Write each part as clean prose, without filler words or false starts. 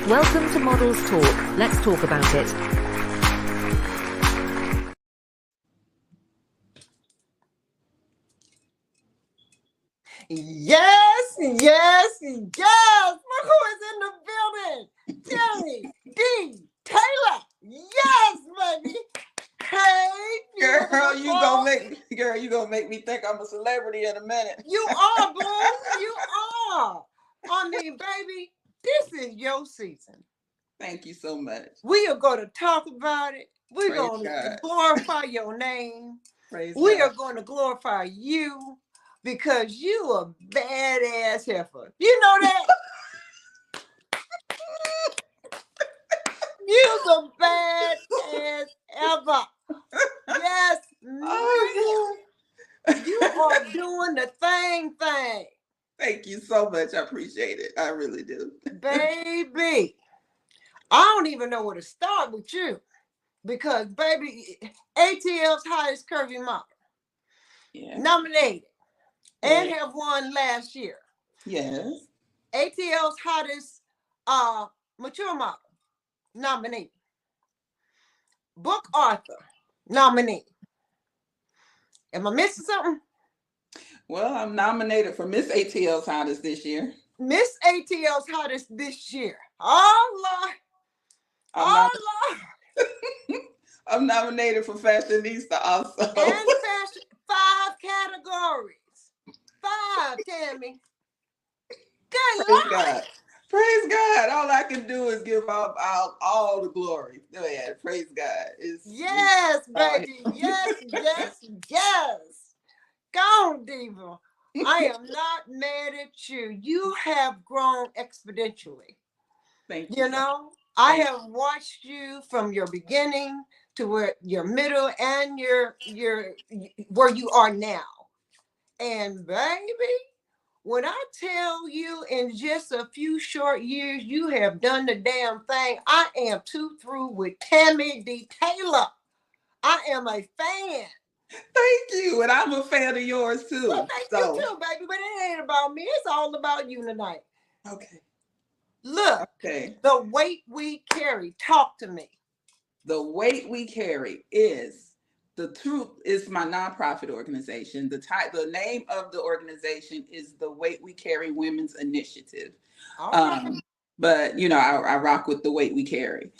Welcome to Models Talk. Let's talk about it. Yes, yes, yes. Look who is in the building. Tammy D Taylor. Yes, baby. Hey, Girl, beautiful. you gonna make me think I'm a celebrity in a minute. You are, boo. You are. I mean, baby, this is your season. Thank you so much. We are going to talk about it. We're Praise going to God. glorify your name. Praise We God. are going to glorify you because you a badass heifer. You know that? You the badass ever. Yes, Oh, ma'am. You are doing the thing. thank you so much. I appreciate it. I really do. Baby, I don't even know where to start with you because, baby, ATL's highest curvy model. Yeah. Nominated and Yeah. have won last year. Yes. ATL's hottest mature model. Nominee. Book author. Nominee. Am I missing something? Well, I'm nominated for Miss ATL's Hottest this year. Miss ATL's hottest this year. Oh, Lord. I'm nominated for Fashionista also. And fashion, 5 categories. 5, Tammy. Good Praise Lord. God. Praise God. All I can do is give all the glory. Yeah, praise God. Yes, baby. Yes. Go on, Diva. I am not mad at you. You have grown exponentially. Thank you. You know, I have watched you from your beginning to where your middle and your where you are now. And baby, when I tell you in just a few short years you have done the damn thing, I am too through with Tammy D Taylor. I am a fan. Thank you. And I'm a fan of yours too. Well, thank you too, baby. But it ain't about me. It's all about you tonight. Okay. Look, the weight we carry. Talk to me. The weight we carry is the truth. Is my nonprofit organization. The name of the organization is the Weight We Carry Women's Initiative. But you know, I rock with the weight we carry.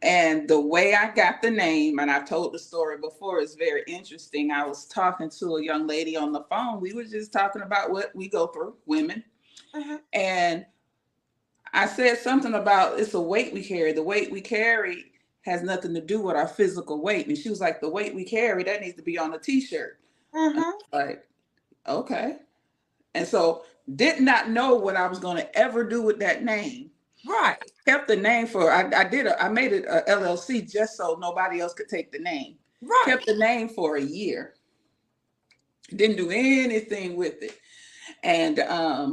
And the way I got the name, and I've told the story before, is very interesting. I was talking to a young lady on the phone. We were just talking about what we go through, women. And I said something about it's a weight we carry. The weight we carry has nothing to do with our physical weight. And she was like, the weight we carry, that needs to be on a t-shirt. Like, okay. And so did not know what I was going to ever do with that name. Right. Kept the name for, I made it a LLC just so nobody else could take the name. Right. Kept the name for a year. Didn't do anything with it. And I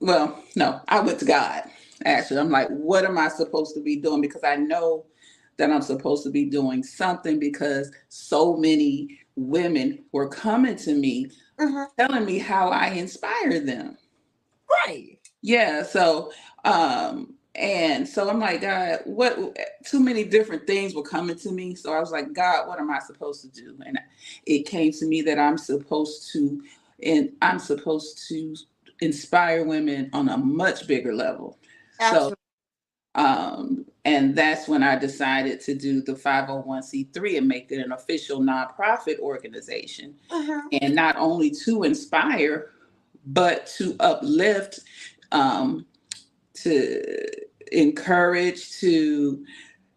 went to God. Actually, I'm like, what am I supposed to be doing? Because I know that I'm supposed to be doing something because so many women were coming to me telling me how I inspire them. Right. Yeah. So, and so I'm like, God, what, too many different things were coming to me. So I was like, God, what am I supposed to do? And it came to me that I'm supposed to inspire women on a much bigger level. Absolutely. So, and that's when I decided to do the 501c3 and make it an official nonprofit organization. And not only to inspire, but to uplift, to encourage, to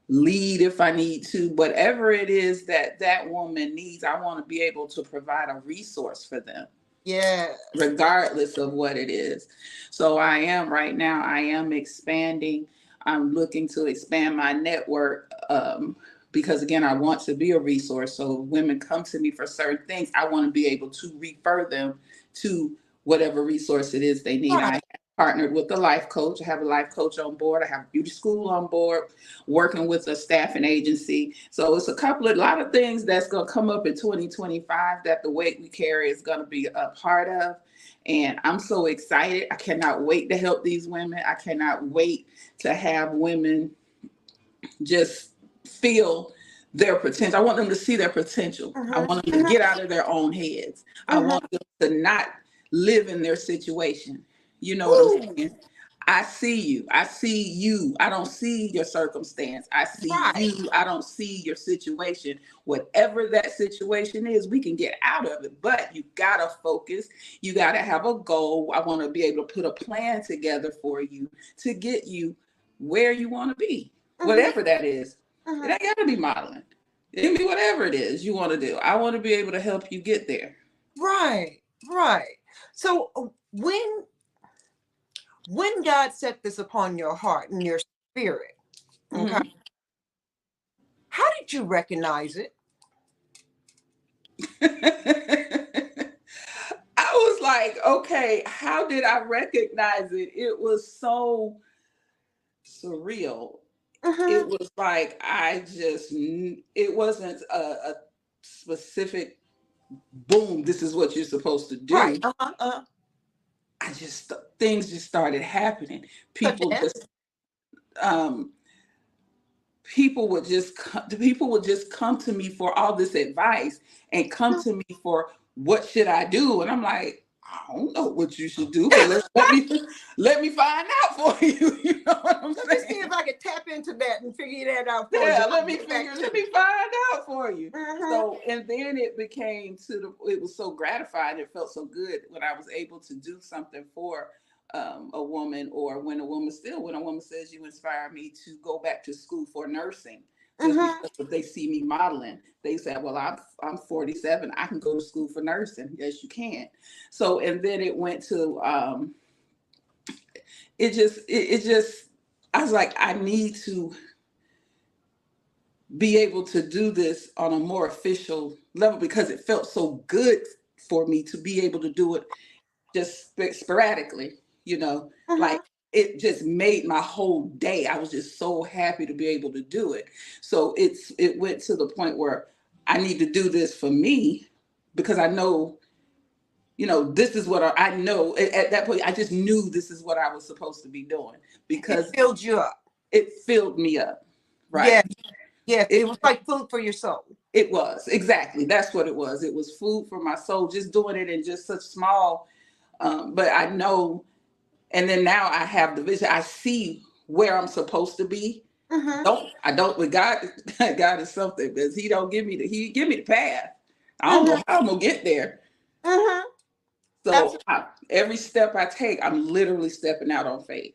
lead if I need to, whatever it is that woman needs, I want to be able to provide a resource for them. Yeah. Regardless of what it is. So I am expanding. I'm looking to expand my network because again, I want to be a resource. So if women come to me for certain things, I want to be able to refer them to whatever resource it is they need. Right. partnered with a life coach. I have a life coach on board. I have a beauty school on board, working with a staffing agency. So it's a lot of things that's going to come up in 2025 that the weight we carry is going to be a part of. And I'm so excited. I cannot wait to help these women. I cannot wait to have women just feel their potential. I want them to see their potential. I want them to get out of their own heads. I want them to not live in their situation. You know what I'm saying? I see you. I see you. I don't see your circumstance. I see you. I don't see your situation. Whatever that situation is, we can get out of it. But you got to focus. You got to have a goal. I want to be able to put a plan together for you to get you where you want to be. Whatever that is. It ain't got to be modeling. It can be whatever it is you want to do. I want to be able to help you get there. Right. So when God set this upon your heart and your spirit, okay, how did you recognize it? I was like, okay, how did I recognize it? It was so surreal. It was like, it wasn't a specific, boom, this is what you're supposed to do. Right. Things just started happening. People would just come to me for all this advice and come to me for what should I do, and I'm like, I don't know what you should do, but let me find out for you. You know what I'm saying? Let me see if I can tap into that and figure that out for you. Let me find out for you. So, and then it became it was so gratifying. It felt so good when I was able to do something for a woman, or when a woman says, you inspire me to go back to school for nursing. Just because if they see me modeling, they say, well, I'm 47. I can go to school for nursing. Yes, you can. So, and then it went to, I was like, I need to be able to do this on a more official level, because it felt so good for me to be able to do it just sporadically, like it just made my whole day. I was just so happy to be able to do it. So it went to the point where I need to do this for me, because I know, this is what I know. At that point, I just knew this is what I was supposed to be doing, because it filled you up. It filled me up. Right. Yeah. It was like food for your soul. It was. Exactly. That's what it was. It was food for my soul, just doing it in just such small, but I know. And then now I have the vision. I see where I'm supposed to be. I don't, with God, God is something, because he give me the path. I don't know how I'm going to get there. So every step I take, I'm literally stepping out on faith.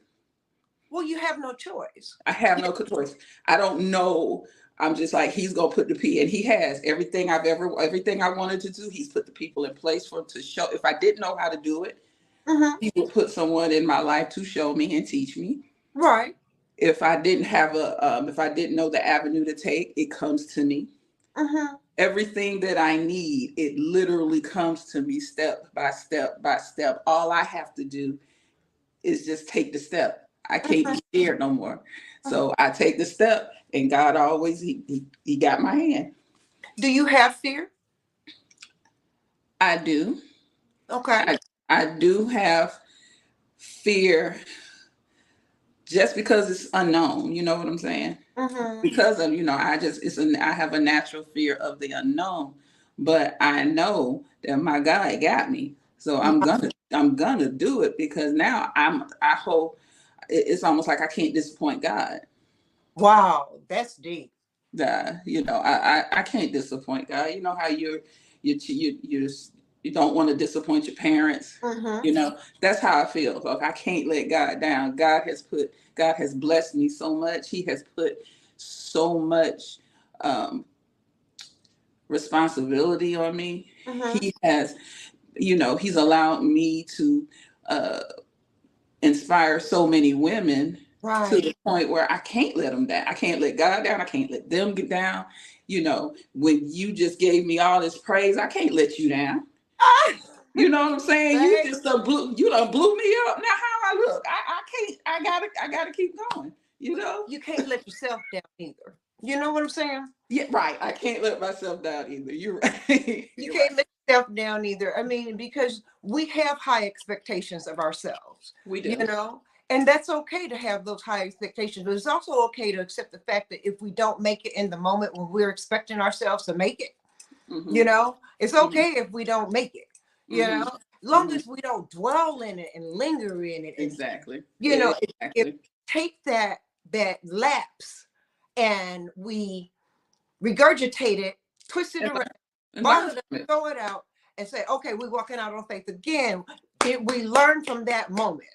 Well, you have no choice. I have no choice. I don't know. I'm just like, he's going to put the P, and he has everything I wanted to do. He's put the people in place to show. If I didn't know how to do it, he would put someone in my life to show me and teach me. Right. If I didn't have if I didn't know the avenue to take, it comes to me. Everything that I need, it literally comes to me step by step by step. All I have to do is just take the step. I can't be scared no more. So I take the step, and God always, he got my hand. Do you have fear? I do. Okay. I do have fear, just because it's unknown. You know what I'm saying? Because of, I have a natural fear of the unknown, but I know that my God got me. So I'm gonna do it, because now I hope it's almost like I can't disappoint God. Wow, that's deep. I can't disappoint God. You know how you don't want to disappoint your parents. That's how I feel. So I can't let God down. God has blessed me so much. He has put so much responsibility on me. He has, he's allowed me to inspire so many women, to the point where I can't let them down. I can't let God down. I can't let them get down. When you just gave me all this praise, I can't let you down. You know what I'm saying? You Baby, just you done blew me up. Now how I look? I can't. I gotta keep going. You know? you can't let yourself down either. You know what I'm saying? Yeah, right. I can't let myself down either. You're right. You You're can't right. let yourself down either. I mean, because we have high expectations of ourselves, We you do. know, and that's okay to have those high expectations. But it's also okay to accept the fact that if we don't make it in the moment when we're expecting ourselves to make it, Mm-hmm. it's Mm-hmm. okay if we don't make it, Mm-hmm. long Mm-hmm. as we don't dwell in it and linger in it, and Exactly. if Exactly. take that lapse and we regurgitate it, twist it And, around, and ball learn it up, from it. throw it out, and say, okay, we're walking out on faith again. We learn from that moment.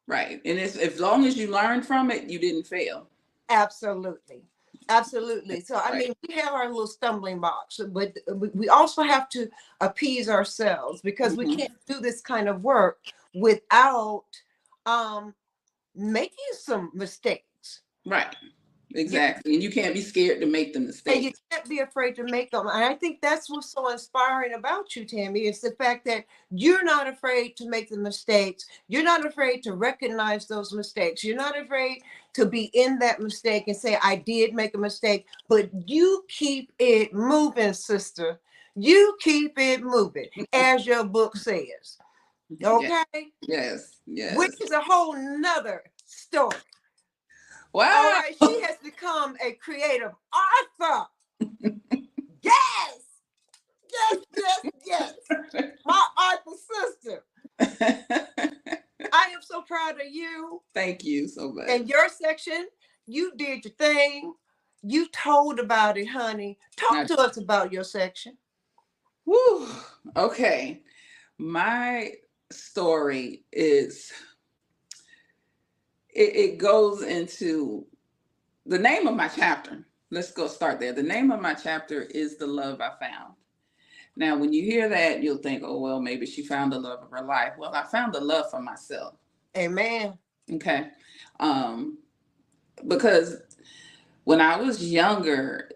Right. And it's as long as you learn from it, you didn't fail. Absolutely. Absolutely. So, I Right. mean, we have our little stumbling blocks, but we also have to appease ourselves because we Mm-hmm. can't do this kind of work without um, making some mistakes. Right. You Exactly. And you can't be scared to make the And you mistakes. can't be afraid to make them. And I think that's what's so inspiring about you, Tammy, is the fact that you're not afraid to make the mistakes. You're not afraid to recognize those mistakes. You're not afraid to be in that mistake and say, I did make a mistake, but you keep it moving, sister. You keep it moving, as your book says. Yeah. Okay? Yes. Which Yes. is a whole nother story. All Wow. right. She has become a creative author. Yes. Yes, yes, yes. My Arthur sister. I am so proud of you Thank you so and much. your section. You did your thing. You told about it, honey. Talk Now, to us about your section. whew, okay. My story is it goes into the name of my chapter. Let's go start there. The name of my chapter is The Love I Found. Now, when you hear that, you'll think, oh, well, maybe she found the love of her life. Well, I found the love for myself. Amen. Okay. Um, because when I was younger,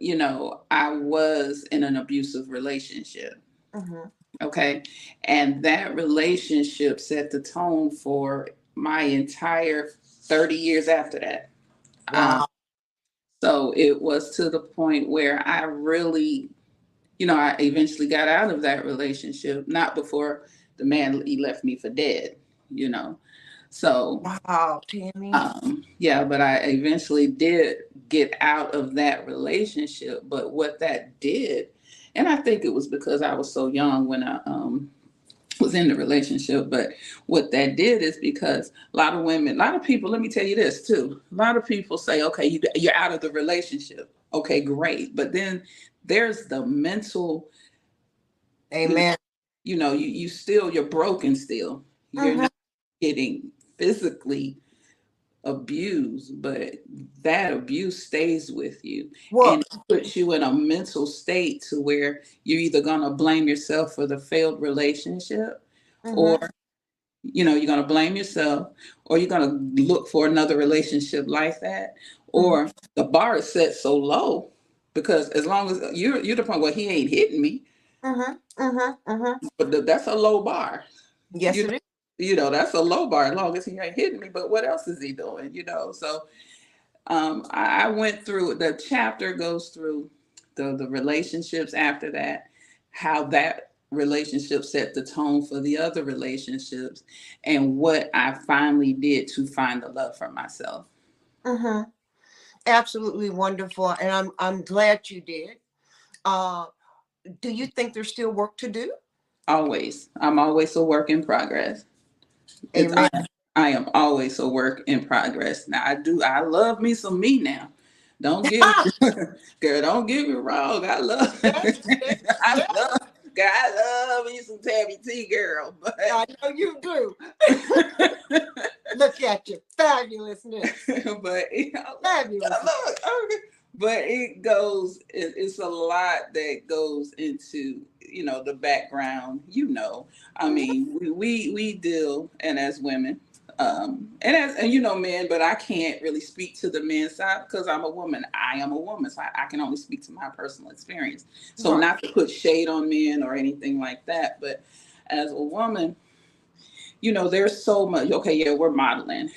I was in an abusive relationship. Mm-hmm. Okay. And that relationship set the tone for my entire 30 years after that. Um, Wow. so it was to the point where I really, I eventually got out of that relationship, not before the man he left me for dead, you know. So Wow, Tammy. yeah, but I eventually did get out of that relationship. But what that did, and I think it was because I was so young when I was in the relationship, but what that did is because a lot of women, a lot of people, let me tell you this too. A lot of people say, okay, you're out of the relationship. Okay, great. But then there's the mental, you know, Amen. you're broken still. You're Mm-hmm. not getting physically abused, but that abuse stays with you Well, and it puts you in a mental state to where you're either going to blame yourself for the failed relationship, or mm-hmm. you're going to blame yourself, or you're going to look for another relationship like that, Mm-hmm. or the bar is set so low because as long as you're the point where he ain't hitting me, Mm-hmm. Mm-hmm. Mm-hmm. but that's a low bar. Yes, you it is. that's a low bar as long as he ain't hitting me, but what else is he doing, so I went through, the chapter goes through the relationships after that, how that relationship set the tone for the other relationships, and what I finally did to find the love for myself. Mm-hmm. Absolutely wonderful. And I'm glad you did. Uh, do you think there's still work to do? Always. I'm always a work in progress. It's Amen. I am always a work in progress. Now I love me some me now. Don't get me girl, don't get me wrong. I love Yes, yes, I yes. love girl, I love me some Tammy T, girl. But I know you do. Look at you, fabulousness, but fabulous. look, okay. But it's a lot that goes into, the background, I mean, we deal, and as women, and men, but I can't really speak to the men's side because I'm a woman. I am a woman, so I can only speak to my personal experience. So Right. not to put shade on men or anything like that, but as a woman, there's so much. Okay, yeah, we're modeling.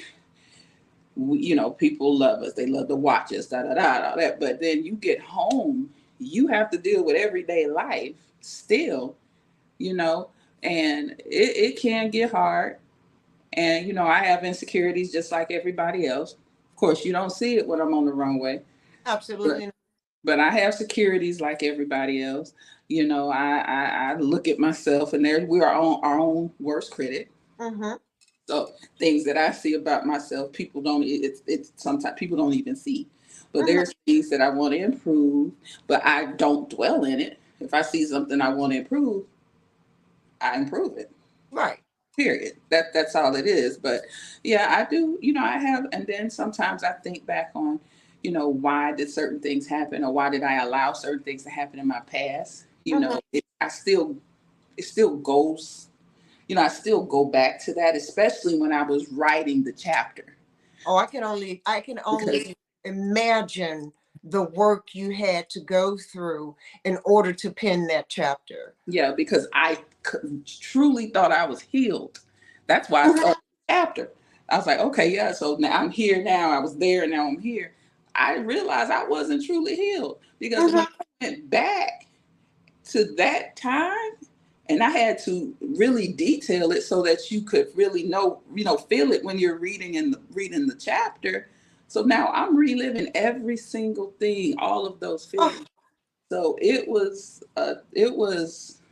People love us. They love to watch us, da da da, all that. But then you get home, you have to deal with everyday life still, you know, and it can get hard. And, I have insecurities just like everybody else. Of course, you don't see it when I'm on the runway, but, Absolutely. but I have securities like everybody else. I look at myself, and we're our own worst critic. Mm-hmm. So things that I see about myself, people don't. It's sometimes people don't even see. But Mm-hmm. there's things that I want to improve, but I don't dwell in it. If I see something I want to improve, I improve it. Right. Period. That's all it is. But yeah, I do. I have, and then sometimes I think back on, why did certain things happen, or why did I allow certain things to happen in my past? Mm-hmm. It still goes. I still go back to that, especially when I was writing the chapter. Oh, I can only imagine the work you had to go through in order to pen that chapter. Yeah, because I truly thought I was healed. That's why I started the chapter. I was like, okay, yeah, so now I'm here now. I was there, and now I'm here. I realized I wasn't truly healed because when Mhm. I went back to that time, and I had to really detail it so that you could really know, feel it when you're reading the chapter. So now I'm reliving every single thing, all of those Oh, feelings. So it was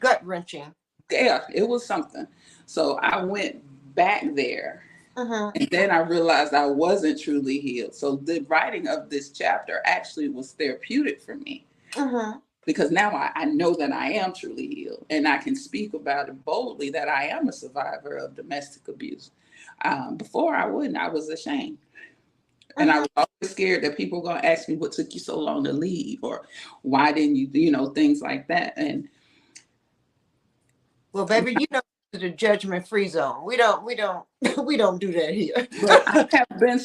gut wrenching. yeah, it was something. So I went back there, Mm-hmm. and then I realized I wasn't truly healed. So the writing of this chapter actually was therapeutic for me Mm-hmm. because now I know that I am truly healed, and I can speak about it boldly that I am a survivor of domestic abuse. Before I wouldn't, I was ashamed. And I Mm-hmm. was always scared that people were going to ask me what took you so long to leave, or why didn't you, things like that. And Well, baby, to the judgment-free zone. We don't we don't do that here. but I have been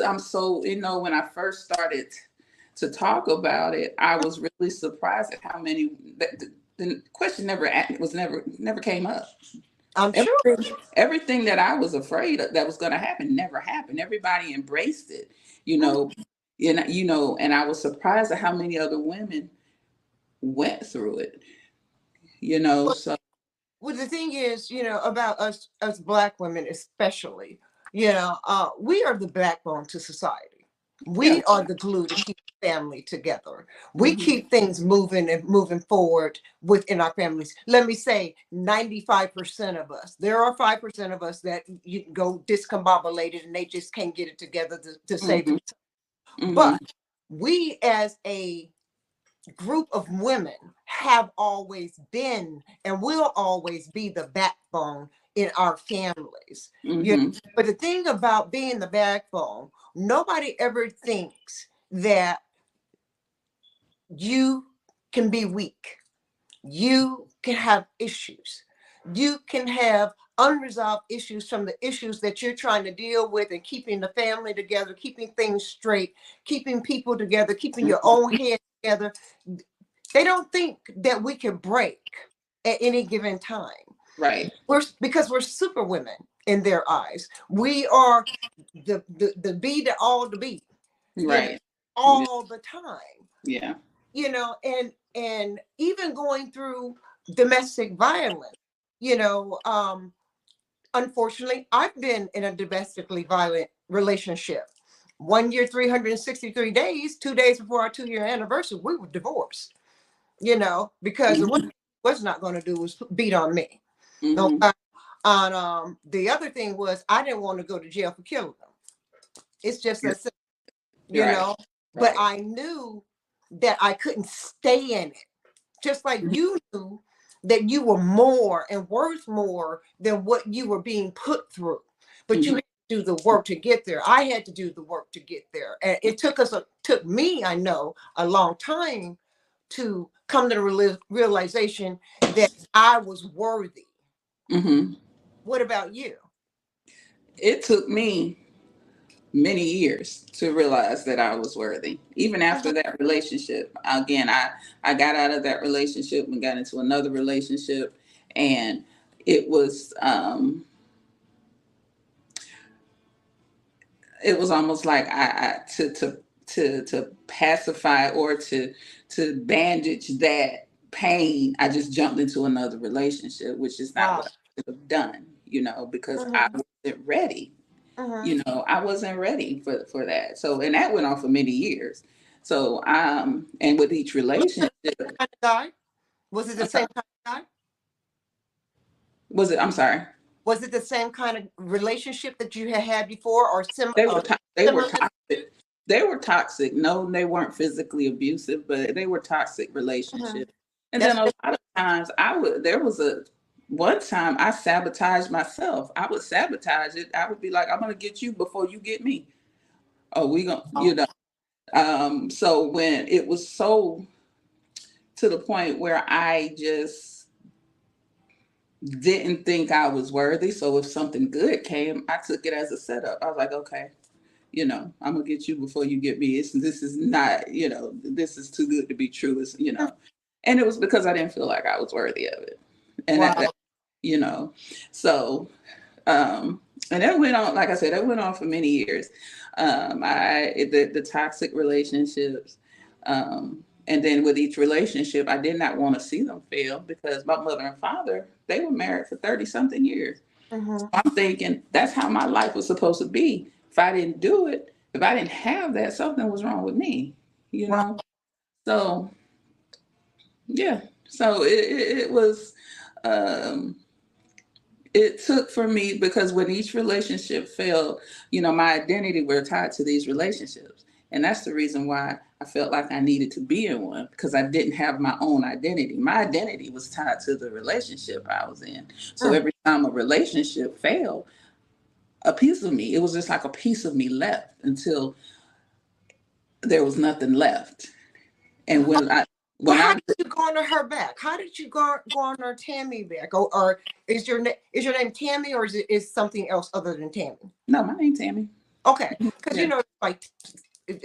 I'm so, when I first started to talk about it, I was really surprised at how many, the question never came up. I'm sure. Everything that I was afraid of that was going to happen never happened. Everybody embraced it, you Mhm. know, and I was surprised at how many other women went through it, Well, so well, the thing is, about us Black women especially, we are the backbone to society. yeah. We are the glue to keep the family together. We Hmm. keep things moving and moving forward within our families. Let me say 95% of us. There are 5% of us that you can go discombobulated and they just can't get it together to save Hmm. it. Hmm. But we as a group of women have always been and will always be the backbone in our families. You know, Hmm. but the thing about being the backbone, nobody ever thinks that you can be weak. You can have issues. You can have unresolved issues from the issues that you're trying to deal with and keeping the family together, keeping things straight, keeping people together, keeping your own head together. They don't think that we can break at any given time. Right. Because we're super women in their eyes. We are the be to all the be, you know, Right. Yeah. all the time, Yeah. and even going through domestic violence, you know, um, unfortunately, I've been in a domestically violent relationship. 1 year, 363 days, 2 days before our 2-year anniversary, we were divorced, because what Hmm. he was not going to do was beat on me. Hmm. Okay. And the other thing was I didn't want to go to jail for killing them. It's just that simple, you Right. know. But Right. I knew that I couldn't stay in it. Just like you knew that you were more and worth more than what you were being put through. But you Hmm. had to do the work to get there. I had to do the work to get there. And it took me, I know, a long time to come to the realization that I was worthy. Hmm. What about you? It took me many years to realize that I was worthy. Even Mhm. after that relationship, again, I got out of that relationship and got into another relationship, and it was almost like I to pacify or to bandage that pain, I just jumped into another relationship, which is not Wow. what I should have done, because I Mm-hmm. wasn't ready. Mm-hmm. I wasn't ready for that. So, and that went on for many years. So, and with each relationship, Kind of guy? Was it the I'm same sorry, kind of guy? was it? I'm sorry. Was it the same kind of relationship that you had had before, or They were similar? toxic. They were toxic. No, they weren't physically abusive, but they were toxic Mhm. relationships. And then That's a lot of times there was one time I sabotaged myself. I would sabotage it. I would be like, I'm gonna get you before you get me. Oh, we gonna, so when it was so to the point where I just didn't think I was worthy. So if something good came, I took it as a setup. I was like, okay, I'm gonna get you before you get me. This is not, this is too good to be true. And it was because I didn't feel like I was worthy of it. And wow. you know, so, and that went on, like I said, that went on for many years. The toxic relationships, and then with each relationship, I did not want to see them fail because my mother and father, they were married for 30 something years. Mm-hmm. I'm thinking that's how my life was supposed to be. If I didn't do it, if I didn't have that, something was wrong with me, you Wow. know? So, yeah. So it was, um, it took for me because when each relationship failed, my identity were tied to these relationships. And that's the reason why I felt like I needed to be in one because I didn't have my own identity. My identity was tied to the relationship I was in. So Mm. every time a relationship failed, a piece of me, it was just like a piece of me left until there was nothing left. And Well, when how I, did you garner her back? How did you garner Tammy back? Or is your name Tammy, or is something else other than Tammy? no, my name's Tammy. Okay, because Yeah. like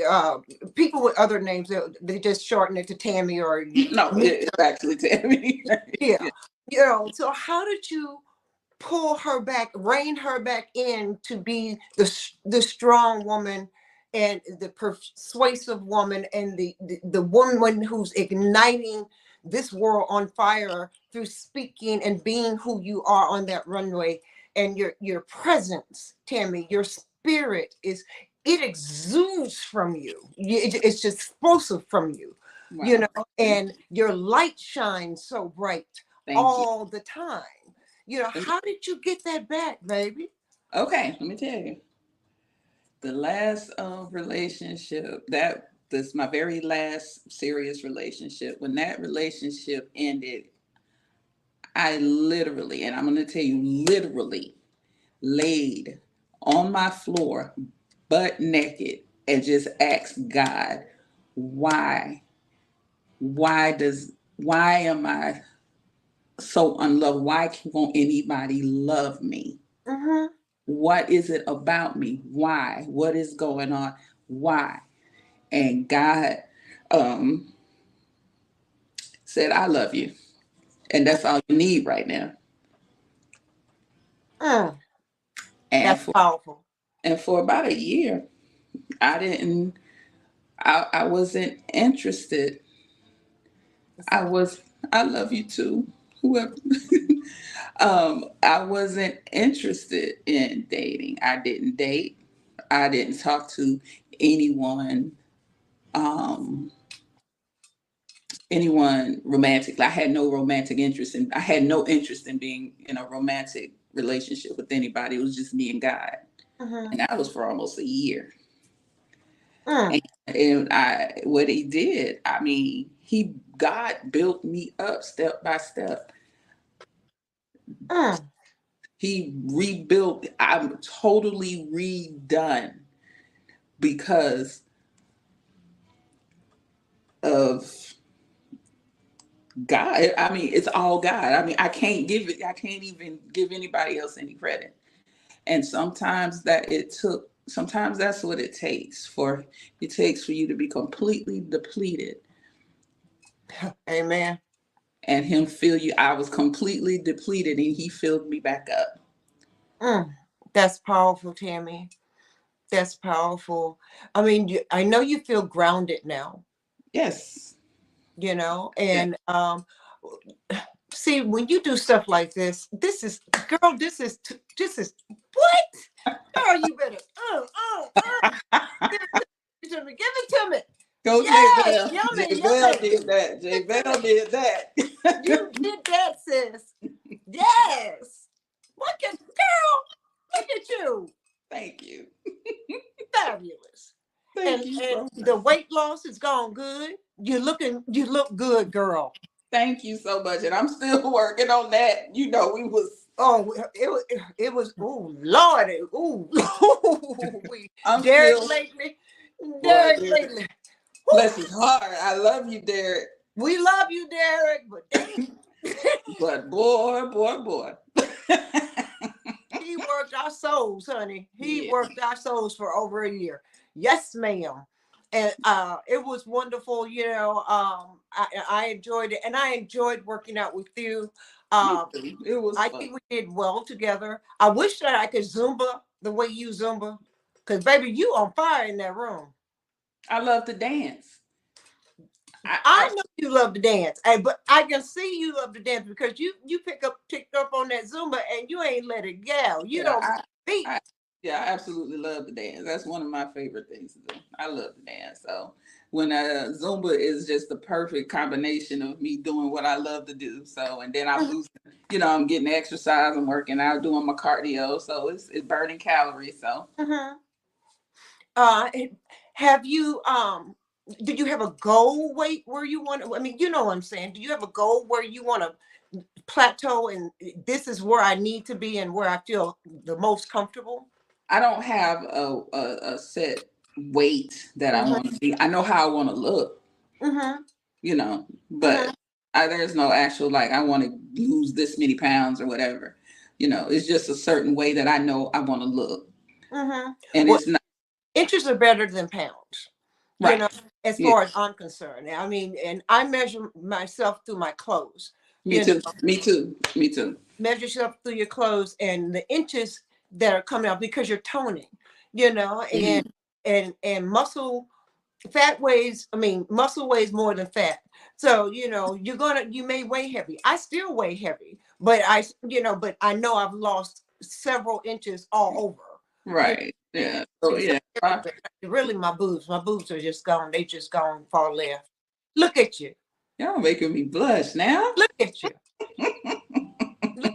uh, people with other names, they just shorten it to Tammy or No, it's actually Tammy. yeah. Yeah. So how did you pull her back, rein her back in to be the strong woman and the persuasive woman and the woman who's igniting this world on fire through speaking and being who you are on that runway, and your presence, Tammy, your spirit it exudes from you. It's just explosive from you, Wow. and your light shines so bright Thank you. all the time. How did you get that back, baby? Okay, let me tell you. The last relationship, that this my very last serious relationship. When that relationship ended, I literally, and I'm going to tell you, literally laid on my floor, butt naked, and just asked God, why? Why am I so unloved? Why won't anybody love me? Mm-hmm. What is it about me? Why? What is going on? Why? And God um, said, I love you. And that's all you need right now. Mm, And that's for powerful. about a year, I didn't I wasn't interested. It's I okay. was I love you too. Whoever I wasn't interested in dating. I didn't date. I didn't talk to anyone um anyone romantic. I had no romantic interest in I had no interest in being in a romantic relationship with anybody. It was just me and God. Mm-hmm. And that was for almost a year. Mm, And I what he did, I mean, God built me up step by step. mm, He rebuilt, I'm totally redone because of God. I mean, it's all God. I mean, I can't even give anybody else any credit. And sometimes that's what it takes for you to be completely depleted. amen. and him fill you. I was completely depleted and he filled me back up. That's powerful, Tammy. That's powerful. I mean, I know you feel grounded now, Yes. Yeah. and see, when you do stuff like this is, girl, this is what? Girl, you better, give it to me, give it to me. Go J Yes, Bell. yummy, J Bell yummy. did that. J Bell did that. You did that, sis. Yes. Look at, girl, look at you. Thank you. Fabulous. Thank you And so the much. weight loss is gone good. You look good, girl. Thank you so much. And I'm still working on that. You know, we was Oh, it was, oh Lord, oh, I'm Derek still lately, boy, Derek Derek. lately. Bless his heart. I love you, Derek. We love you, Derek, but But boy. he worked our souls, honey. He Yeah. worked our souls for over a year. Yes, ma'am. And it was wonderful. I enjoyed it, and I enjoyed working out with you. Me Um, too. It was I fun. think we did well together. I wish that I could Zumba the way you Zumba, because baby, you on fire in that room. I love to dance. I know you love to dance, but I can see you love to dance because you picked up on that Zumba and you ain't let it go. You Yeah, don't beat. yeah, I absolutely love to dance. That's one of my favorite things to do. I love to dance. So when Zumba is just the perfect combination of me doing what I love to do. So and then I'm losing, I'm getting exercise, I'm working out, doing my cardio. So it's burning calories. So Mm-hmm. Uh, have you did you have a goal weight where you want to? I mean, you know what I'm saying. Do you have a goal where you want to plateau and this is where I need to be and where I feel the most comfortable? I don't have a set weight that I Mm-hmm. want to be. I know how I want to look, Mm-hmm. Mm-hmm. but there's no actual like I want to lose this many pounds or whatever. It's just a certain way that I know I want to look, Mm-hmm. and Well, it's not inches are better than pounds, you right. know, as Yeah, far as I'm concerned. I mean, and I measure myself through my clothes, me you know, too. Me too. Me too. measure yourself through your clothes and the inches that are coming out because you're toning, Mhm. and muscle weighs more than fat. So, you may weigh heavy. I still weigh heavy, but but I know I've lost several inches all over. You Right. know, Yeah. So yeah. really my boobs are just gone. They just gone far left. Look at you. Y'all making me blush now. Look at you. Look,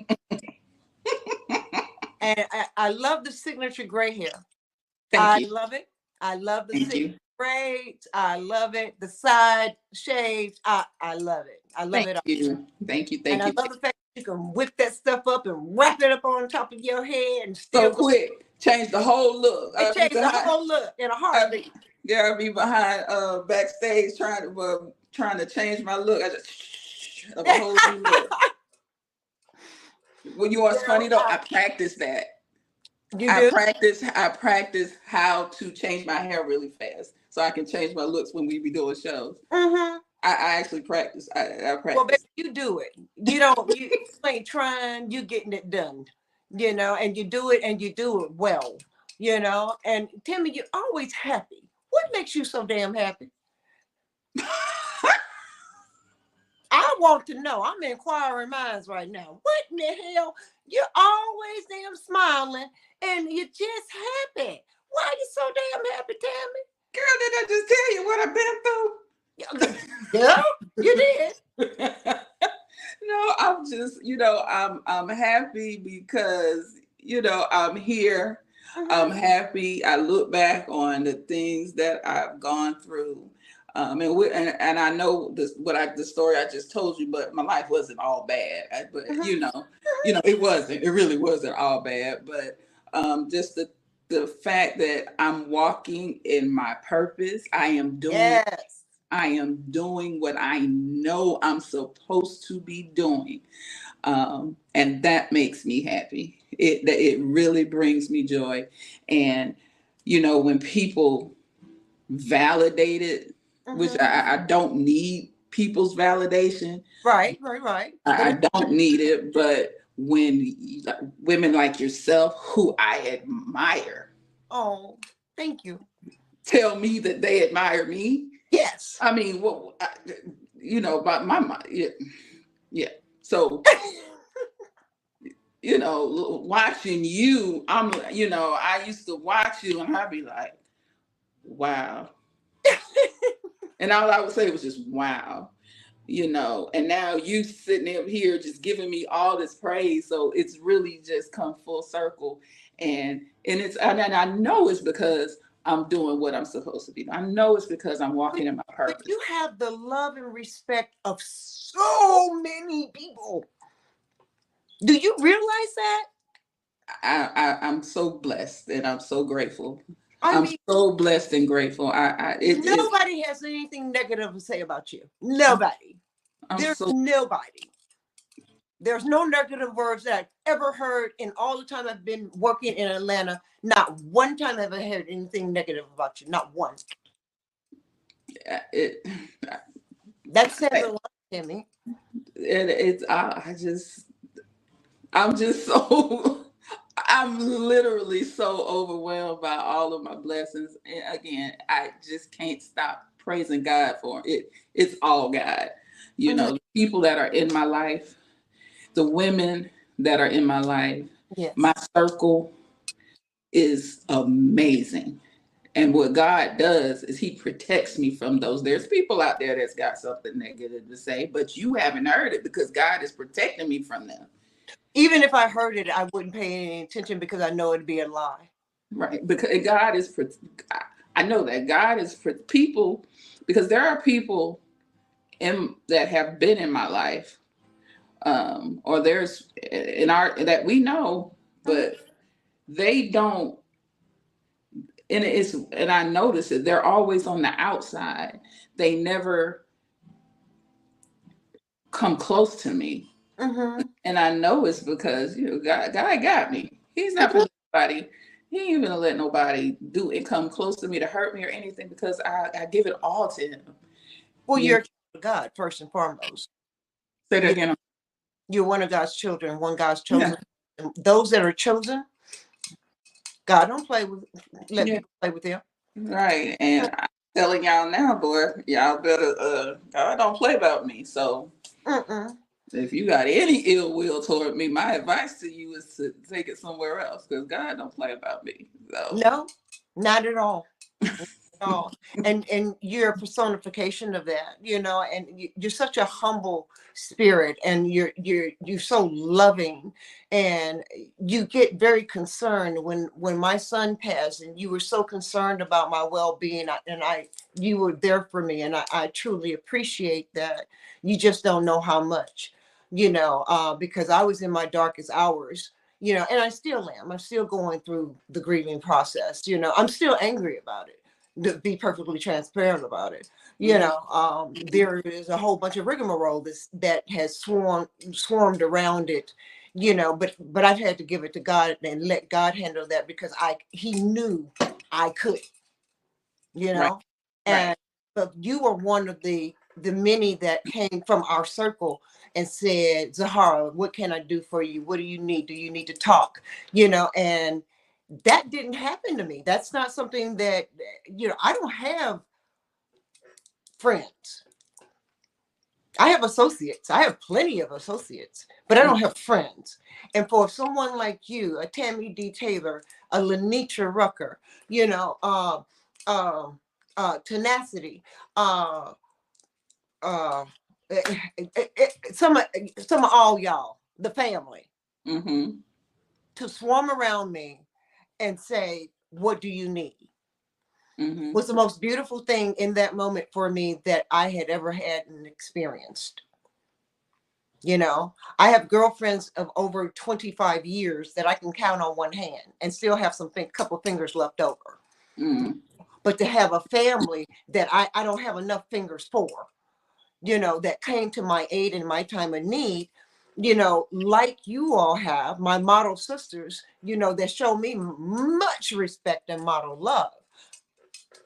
and I love the signature gray hair. Thank I you. love it. I love the Thank signature you. braids. I love it. The side shaves. I love it. I love Thank it. you. Thank you. And Thank I you. love the fact that you can whip that stuff up and wrap it up on top of your head and still So go. quick. Change the whole look. It I'll be changed the behind. whole look in a I'll heartbeat. be, yeah, I'll be behind backstage trying to change my look. I just of a whole new look. Well, you know what's funny Girl, though? I practice that. you do? I practice how to change my hair really fast so I can change my looks when we be doing shows. Mm-hmm. I actually practice. I Well, baby, practice. you do it. You ain't trying, you getting it done, and you do it and you do it well, And Timmy, you're always happy. What makes you so damn happy? I want to know. I'm inquiring minds right now. What in the hell? You're always damn smiling and you're just happy. Why are you so damn happy, Girl, did I just tell you what I've been Tammy? Yeah, you did. through? No, I'm just, I'm happy because, I'm here. I'm Mm-hmm. happy. I look back on the things that I've gone through. And I know the story I just told you, but my life wasn't all bad. But Mm-hmm. it wasn't. It really wasn't all bad. But just the fact that I'm walking in my purpose, Yes. I am doing what I know I'm supposed to be doing, and that makes me happy. It really brings me joy, and when people validate it, which Mm-hmm. I don't need people's validation. Right. But I don't need it, but when women like yourself, who I admire, oh, thank you. tell me that they admire me, Yes. I mean, well, my yeah, yeah. So, watching you, I used to watch you and I'd be like, wow. And all I would say was just, wow. And now you sitting up here just giving me all this praise. So it's really just come full circle. And I know it's because I'm doing what I'm supposed to be doing. I know it's because I'm walking in my But purpose. you have the love and respect of so many people. Do you realize that? I'm so blessed and I'm so grateful. I I'm mean, so blessed and grateful. nobody has anything negative to say about you. Nobody. I'm There's so nobody. There's no negative words that I've ever heard in all the time I've been working in Atlanta. Not one time have I heard anything negative about you. Not one. it. That says a lot, Timmy. I'm just so I'm literally so overwhelmed by all of my blessings. And again, I just can't stop praising God for it. It's all God. Mhm. The people that are in my life, the women that are in my life, my Yes. circle is amazing. And what God does is he protects me from those. There's people out there that's got something negative to say, but you haven't heard it because God is protecting me from them. Even if I heard it, I wouldn't pay any attention because I know it'd be a lie. Right. Because I know that God is for people, because there are people that have been in my life, or there's in our that we know, but they don't. And I notice it. They're always on the outside. They never come close to me, Mm-hmm. and I know it's because God got me. He's not for anybody. He ain't even let nobody do it come close to me to hurt me or anything because I give it all to him. Well, You you're know, a child of God first and foremost. say that You, again. you're one of God's children, one God's Yeah, chosen. And those that are chosen, God don't let yeah, people play with them. right. And I'm telling y'all now, boy, y'all better. God don't play about me. So Mm-mm. if you got any ill will toward me, my advice to you is to take it somewhere else because God don't play about me. So. No, not at all. All. And you're a personification of that, and you're such a humble spirit, and you're so loving, and you get very concerned when my son passed, and you were so concerned about my well-being, and you were there for me, and I truly appreciate that. You just don't know how much, because I was in my darkest hours, and I still am. I'm still going through the grieving process. I'm still angry about it, to be perfectly transparent about it. Mhm. There is a whole bunch of rigmarole that has swarmed around it, but I've had to give it to God and let God handle that because he knew I could, you Right, know, right. and but you were one of the many that came from our circle and said, Zahara, what can I do for you? What do you need? Do you need to talk? And that didn't happen to me. That's not something that, I don't have friends. I have associates. I have plenty of associates, but I don't have friends. And for someone like you, a Tammy D Taylor, a Lenitra Rucker, you know, uh, Tenacity, uh, uh, some of all y'all, the family, Mm-hmm. to swarm around me and say, "What do you need?" Mm-hmm. was the most beautiful thing in that moment for me that I had ever had and experienced. I have girlfriends of over 25 years that I can count on one hand and still have couple fingers left over. Mm-hmm. But to have a family that I don't have enough fingers for, that came to my aid in my time of need, like you all have, my model sisters, that show me much respect and model love.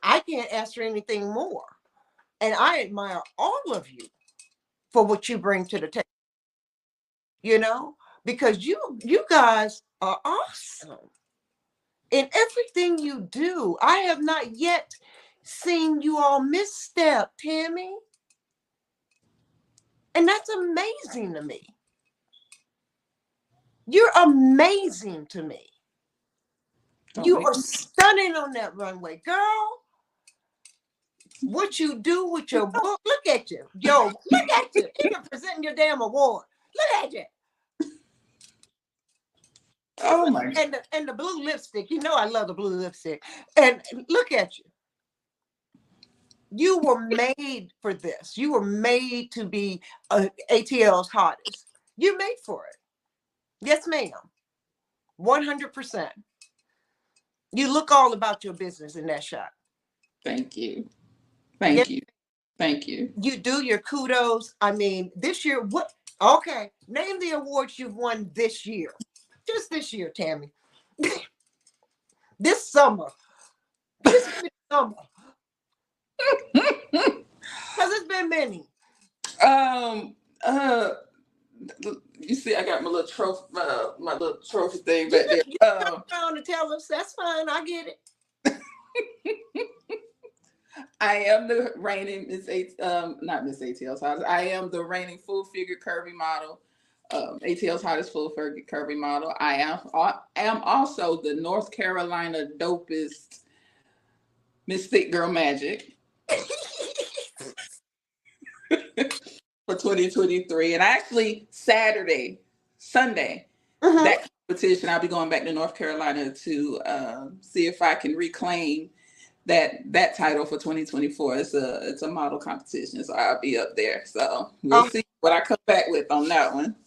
I can't ask for anything more. And I admire all of you for what you bring to the table, you know, because you guys are awesome in everything you do. I have not yet seen you all misstep, Tammy. And that's amazing to me. You're amazing to me. You are stunning on that runway, girl. What you do with your book, look at you. Yo, look at you. Even presenting your damn award. Look at you. Oh my God. And the blue lipstick. You know I love the blue lipstick. And look at you. You were made for this. You were made to be ATL's hottest. You're made for it. Yes, ma'am. 100%. You look all about your business in that shot. Thank you. Yes, Thank you. you do your kudos. I mean, this year, what? Okay, name the awards you've won this year. Just this year, Tammy. This summer. This summer. Because it's been many. You see, I got my little trophy thing back there. You come around to tell us. That's fine. I get it. I am the reigning not Miss ATL's hottest. I am the reigning full figure curvy model. ATL's hottest full figure curvy model. I am also the North Carolina dopest Miss Thick Girl Magic for 2023. And actually Sunday, that competition, I'll be going back to North Carolina to see if I can reclaim that title for 2024. It's a model competition, so I'll be up there. So we'll see what I come back with on that one.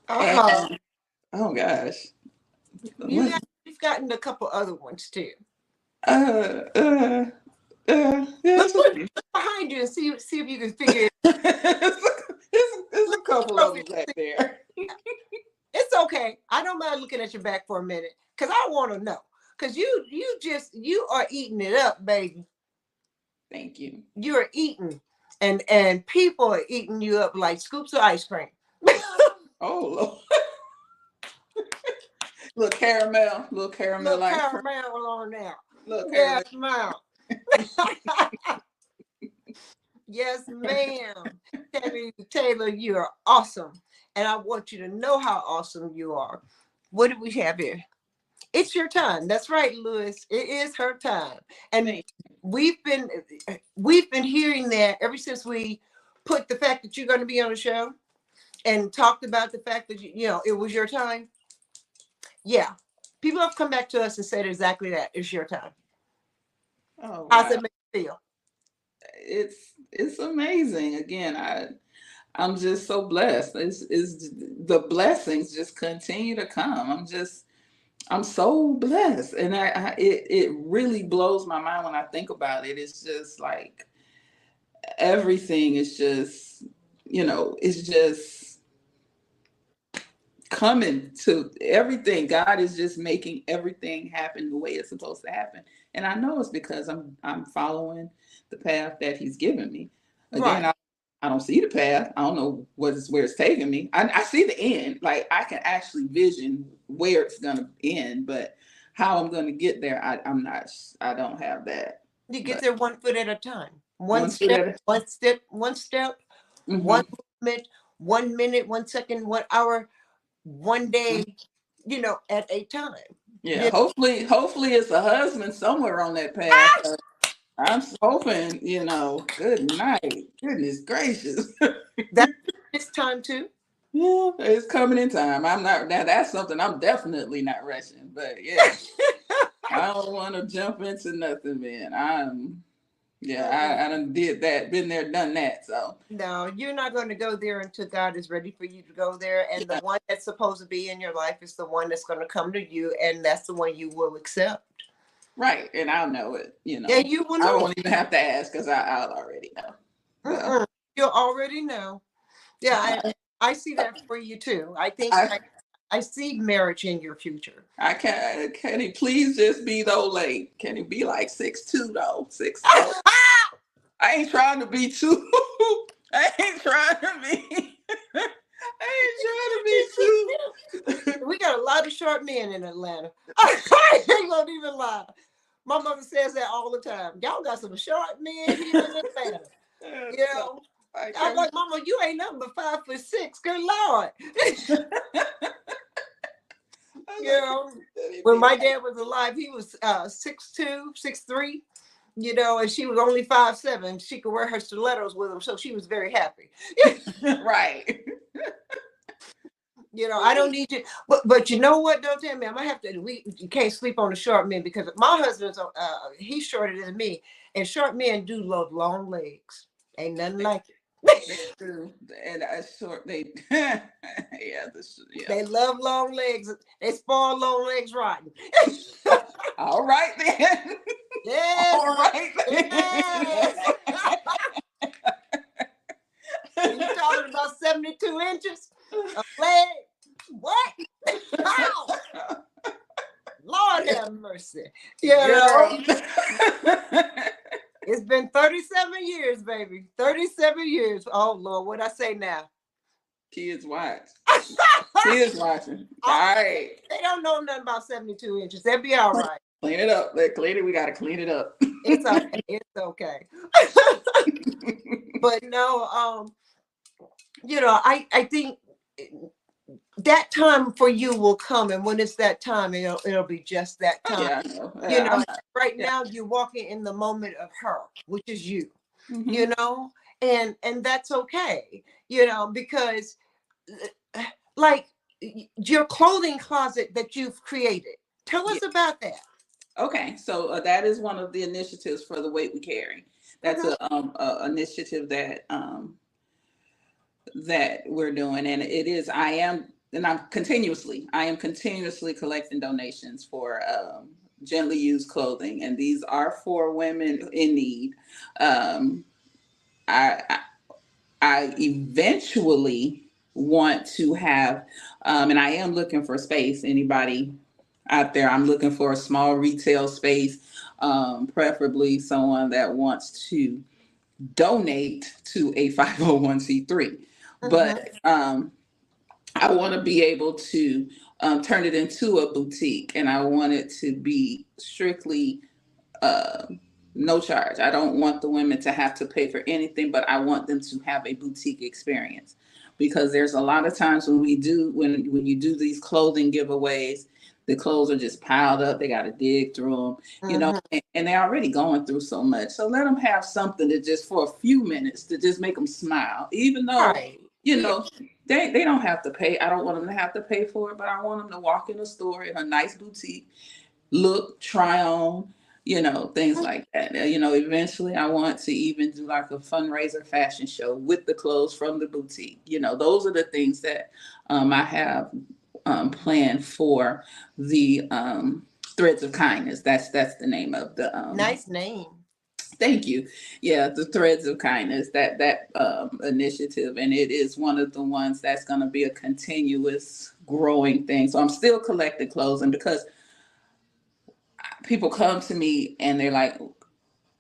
And, oh gosh, You've gotten a couple other ones too. Yeah, Look behind you and see if you can figure it. There's a couple of them back there. It's okay. I don't mind looking at your back for a minute because I want to know. Because you are eating it up, baby. Thank you. You are eating, and people are eating you up like scoops of ice cream. Oh, Lord. little caramel ice cream. Caramel on there. Little caramel. Yes, ma'am. Yes, ma'am. Tammy D Taylor, you are awesome, and I want you to know how awesome you are. What do we have here? It's your time. That's right, Lewis. It is her time. And we've been hearing that ever since we put the fact that you're going to be on the show and talked about the fact that it was your time. Yeah. People have come back to us and said exactly that. It's your time. Oh, wow. How's it make you feel? It's amazing. Again, I'm just so blessed. It's the blessings just continue to come. I'm so blessed, and it really blows my mind when I think about it. It's just like everything is just, it's just coming to everything. God is just making everything happen the way it's supposed to happen, and I know it's because I'm following the path that He's given me. Again, right. I don't see the path. I don't know where it's taking me. I see the end. Like I can actually vision where it's gonna end, but how I'm gonna get there, I'm not. I don't have that. You get there one foot at a time. One step, mm-hmm. One movement, 1 minute, 1 second, 1 hour, 1 day, at a time. Yeah. Hopefully it's a husband somewhere on that path. I'm hoping, good night. Goodness gracious. It's time too. Yeah, it's coming in time. I'm not, that's something I'm definitely not rushing, but yeah, I don't want to jump into nothing, man. I done did that, been there, done that. So no, you're not going to go there until God is ready for you to go there. And the one that's supposed to be in your life is the one that's going to come to you. And that's the one you will accept. Right, and I'll know it, Yeah, you will know. I won't even have to ask because I'll already know. So. You'll already know. Yeah, I see that for you too. I think I see marriage in your future. Can he please just be though late? Can he be like 6'2" though? 6'4"? I ain't trying to be too. I ain't trying to be. I ain't trying to be too. We got a lot of short men in Atlanta. I ain't gonna even lie. My mother says that all the time. Y'all got some short men here in Atlanta. You know, I'm like, Mama, you ain't nothing but 5'6". Good Lord. You know, when my dad was alive, he was 6'2", 6'3", you know, and she was only 5'7". She could wear her stilettos with him, so she was very happy. Right. You know, I don't need you, but you know what? Don't tell me. I'm gonna have to. You can't sleep on the short men because my husband's he's shorter than me, and short men do love long legs. Ain't nothing like it. They do, and short. They yeah, yeah. They love long legs. They spoil long legs rotten. All right then. Yes. All right then. Yes. And you talking about 72 inches of leg? What? How? Lord have mercy. You know, it's been 37 years, baby. 37 years. Oh, Lord, what'd I say now? Kids watch. Kids watching. All right. They don't know nothing about 72 inches. They'll be all right. Clean it up. Let's clean it. We got to clean it up. It's okay. It's okay. But no, you know, I think that time for you will come, and when it's that time, it'll be just that time. Yeah, I know. Yeah, you know, right now you're walking in the moment of her, which is you. Mm-hmm. You know, and that's okay. You know, because like your clothing closet that you've created. Tell us about that. Okay, so that is one of the initiatives for the weight we carry. That's a initiative that that we're doing, and it is. I am continuously collecting donations for gently used clothing, and these are for women in need. I eventually want to have, and I am looking for space. Anybody out there? I'm looking for a small retail space, preferably someone that wants to donate to a 501c3. But I want to be able to turn it into a boutique, and I want it to be strictly no charge. I don't want the women to have to pay for anything, but I want them to have a boutique experience, because there's a lot of times when you do these clothing giveaways, the clothes are just piled up. They got to dig through them, you know, and they're already going through so much. So let them have something to just for a few minutes to just make them smile, even though, you know, they don't have to pay. I don't want them to have to pay for it, but I want them to walk in a store in a nice boutique, look, try on, you know, things like that. You know, eventually I want to even do like a fundraiser fashion show with the clothes from the boutique. You know, those are the things that I have planned for the Threads of Kindness. That's the name of the nice name. Thank you. Yeah, the Threads of Kindness, that initiative, and it is one of the ones that's going to be a continuous growing thing. So I'm still collecting clothes, and because people come to me and they're like,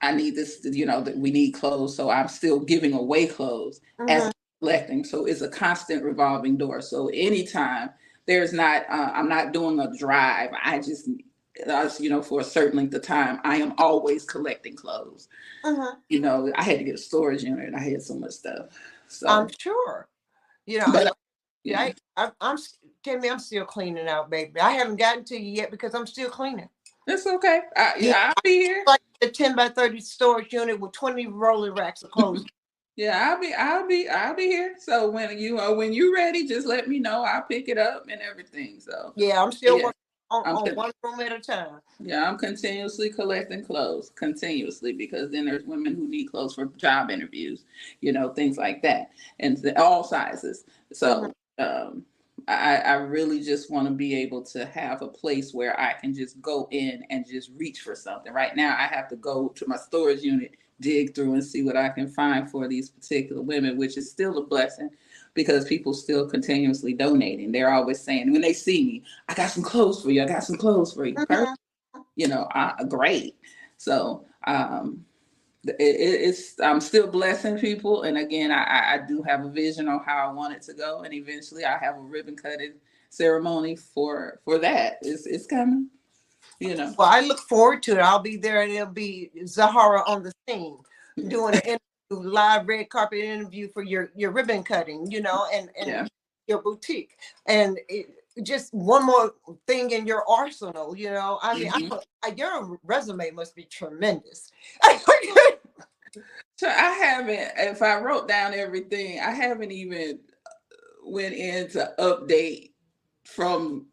I need this, you know, that we need clothes. So I'm still giving away clothes as I'm collecting. So it's a constant revolving door. So anytime there's not, I'm not doing a drive. I just, you know, for a certain length of time, I am always collecting clothes. You know, I had to get a storage unit. I had so much stuff. So I'm sure, you know, but, I'm Tammy, I'm still cleaning out, baby. I haven't gotten to you yet because I'm still cleaning. It's okay. I'll be here. Like a 10 by 30 storage unit with 20 rolling racks of clothes. Yeah, I'll be here. So when you're ready, just let me know. I'll pick it up and everything. So yeah, I'm still working on one room at a time. Yeah, I'm continuously collecting clothes, because then there's women who need clothes for job interviews, you know, things like that, and all sizes. So I really just want to be able to have a place where I can just go in and just reach for something. Right now, I have to go to my storage unit, dig through and see what I can find for these particular women, which is still a blessing because people still continuously donating. They're always saying, when they see me, I got some clothes for you. I got some clothes for you. You know, great. So It's I'm still blessing people, and again, I do have a vision on how I want it to go, and eventually I have a ribbon cutting ceremony for that. It's coming, you know. Well, I look forward to it. I'll be there, and it'll be Zahara on the scene doing an interview, live red carpet interview for your ribbon cutting, you know, and Yeah. your boutique. And just one more thing in your arsenal, you know. I mean, Mhm. your resume must be tremendous. So I haven't. If I wrote down everything, I haven't even went in to update from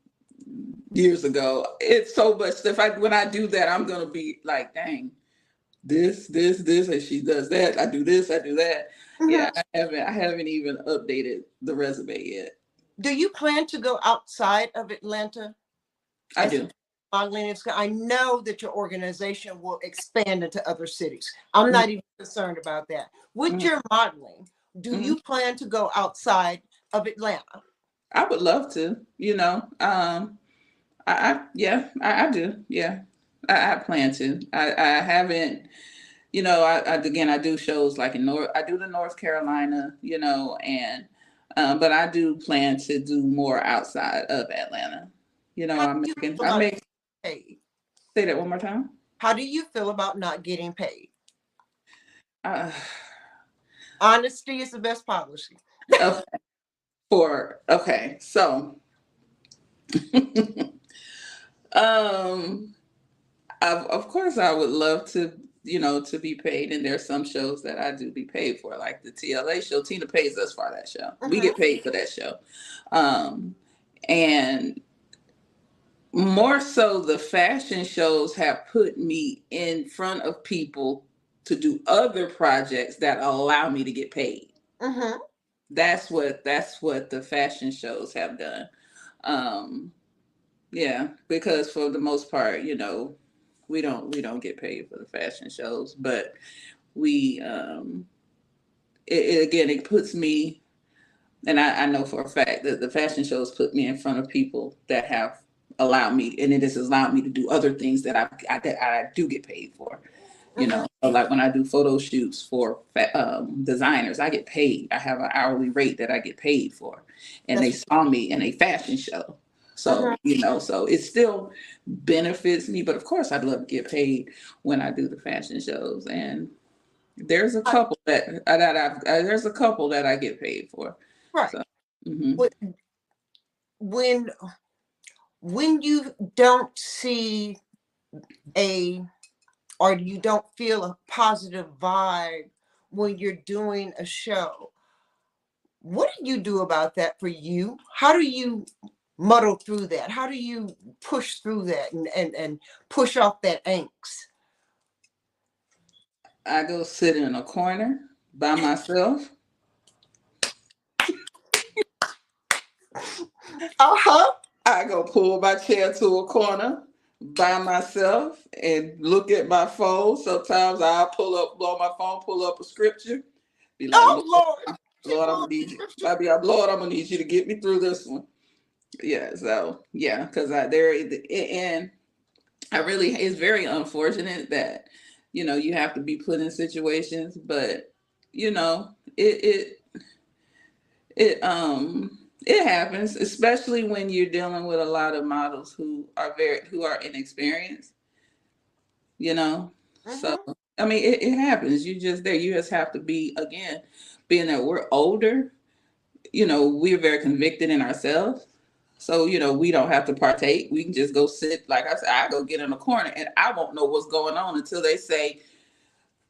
years ago. It's so much stuff. When I do that, I'm gonna be like, dang, this, and she does that. I do this, I do that. Yeah, Mhm. I haven't even updated the resume yet. Do you plan to go outside of Atlanta? I As do. modeling, I know that your organization will expand into other cities. I'm Mhm, not even concerned about that. With mhm, your modeling, do mhm. you plan to go outside of Atlanta? I would love to, you know. Yeah, I do. Yeah, I plan to. I haven't, you know. Again, I do shows like in North. I do the North Carolina, you know, and but I do plan to do more outside of Atlanta. You know, How do I'm you making. feel I about make. paid? Say that one more time. How do you feel about not getting paid? Uh, Honesty is the best policy. okay, okay, so um, of course I would love to, you know, to be paid, and there's some shows that I do be paid for, like the TLA show. Tina pays us for that show. We Mhm. get paid for that show, um, and more so, the fashion shows have put me in front of people to do other projects that allow me to get paid. Mhm. That's what the fashion shows have done. Um, yeah, because for the most part, you know, we don't get paid for the fashion shows, but we again, it puts me, and I know for a fact that the fashion shows put me in front of people that have allowed me, and it has allowed me to do other things that I do get paid for. You Mhm. know, so like when I do photo shoots for designers, I get paid. I have an hourly rate that I get paid for, and they That's saw me in a fashion show. So, mhm. you know, so it still benefits me, but of course I'd love to get paid when I do the fashion shows. And there's a I- couple there's a couple that I get paid for. right. So, mhm. But when when you don't see a or you don't feel a positive vibe when you're doing a show, what do you do about that for you? How do you muddle through that? How do you push through that and push off that angst? I go sit in a corner by myself. Uh-huh. I go pull my chair to a corner by myself and look at my phone. Sometimes I'll blow my phone, pull up a scripture, be like, Oh Lord, Lord. She Lord, I'm pulled gonna up need the you. scripture. I'll be like, Lord, I'm gonna need you to get me through this one. Yeah, so yeah, because and I really, it's very unfortunate that, you know, you have to be put in situations, but you know, it happens, especially when you're dealing with a lot of models who are inexperienced, you know. So Mhm. I mean, it happens. You just have to be, again, being that we're older, you know, we're very convicted in ourselves. So, you know, we don't have to partake. We can just go sit, like I said, I go get in a corner and I won't know what's going on until they say,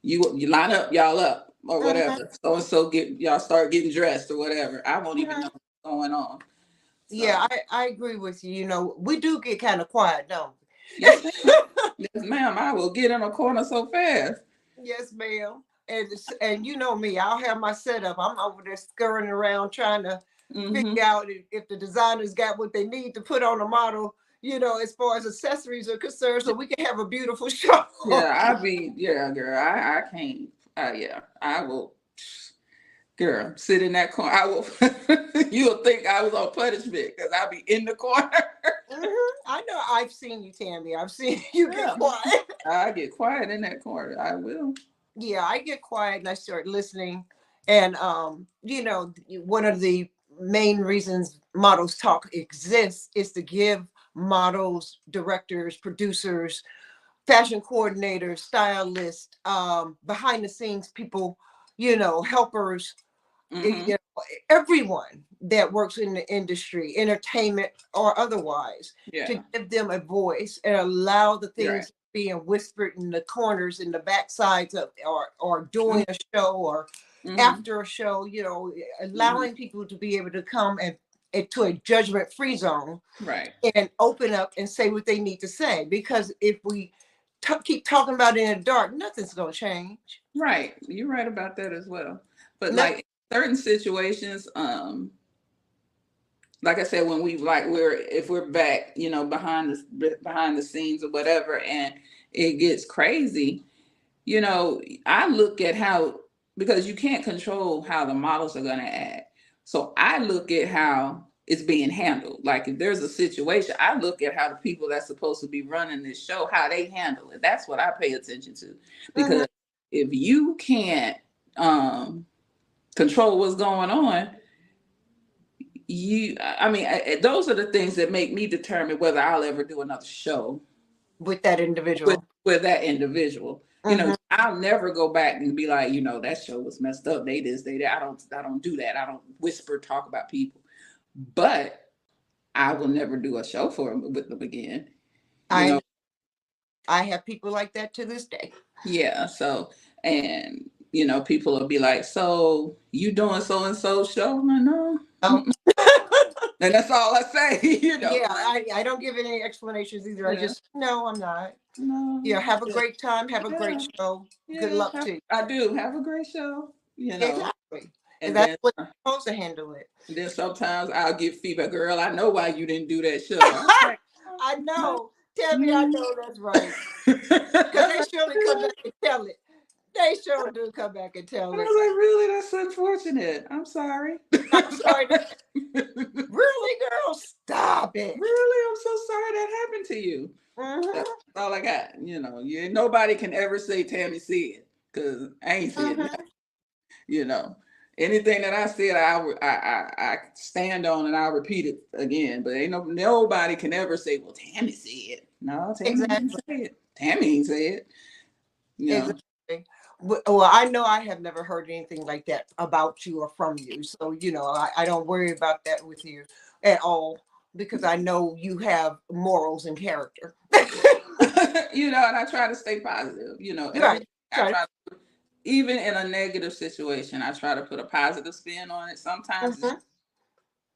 you line up, y'all up, or Mhm. whatever. So and so get y'all start getting dressed or whatever. I won't even know Mhm. what's going on. So Yeah, I agree with you. You know, we do get kind of quiet, don't yes, we? ma'am. Yes, ma'am. I will get in a corner so fast. Yes, ma'am. And you know me, I'll have my setup. I'm over there scurrying around trying to Hmm. figure out if the designers got what they need to put on a model, you know, as far as accessories are concerned, so we can have a beautiful show. Yeah, girl. I can't. Yeah, I will. Girl, sit in that corner. I will. You'll think I was on punishment because I'll be in the corner. I know I've seen you, Tammy. I've seen you get Yeah, quiet. I get quiet in that corner. I will. Yeah, I get quiet and I start listening. And one of the main reasons Models Talk exists is to give models, directors, producers, fashion coordinators, stylists, behind the scenes people, helpers, Mm-hmm. everyone that works in the industry, entertainment or otherwise, to Yeah. give them a voice and allow the You're things right. being whispered in the corners, in the back sides of, or during a show or Mm-hmm. after a show, Mm-hmm. allowing people to be able to come and to a judgment free zone Right. and open up and say what they need to say. Because if we keep talking about it in the dark, nothing's going to change. Right. You're right about that as well. But Nothing. like certain situations, like I said, when we like if we're back, behind the scenes or whatever, and it gets crazy, I look at how, because you can't control how the models are gonna act. So I look at how it's being handled. Like if there's a situation, I look at how the people that's supposed to be running this show, how they handle it. That's what I pay attention to. Mhm. Because if you can't control what's going on, those are the things that make me determine whether I'll ever do another show With that with individual. that individual. Mhm. I'll never go back and be like, that show was messed up, they this, they that. I don't do that. I don't whisper talk about people. But I will never do a show with them again. you I know I have people like that to this day. yeah. So, and people will be like, so you doing so and so show? I'm like, no. Oh. And that's all I say. Yeah, I don't give any explanations either. I Yeah. just, no, I'm not. No. Yeah, have a great time. Have a great Yeah. show. Good Yeah, luck to you. I do. Have a great show, Exactly. And and that's then what you're supposed to handle it. sometimes I'll get feedback. Girl, I know why you didn't do that show. I'm like, I no. know. Tammy, I know that's right. Because they surely come back and tell it. They sure do come back and And tell I it. was like, really? That's unfortunate. I'm sorry. I'm sorry. Really, girl? Stop it. Really, I'm so sorry that happened to you. That's Mm-hmm. all I got. Nobody can ever say Tammy said, because I ain't said nothing. Mm-hmm. You know, anything that I said, I stand on and I'll repeat it again. But ain't nobody can ever say, well, Tammy said. No, Tammy didn't Exactly. say it. Tammy ain't say it. You know. Exactly. Well, I know I have never heard anything like that about you or from you. So, I don't worry about that with you at all because I know you have morals and character. And I try to stay positive. Right. I Right. try to, even in a negative situation, I try to put a positive spin on it. Sometimes Mm-hmm.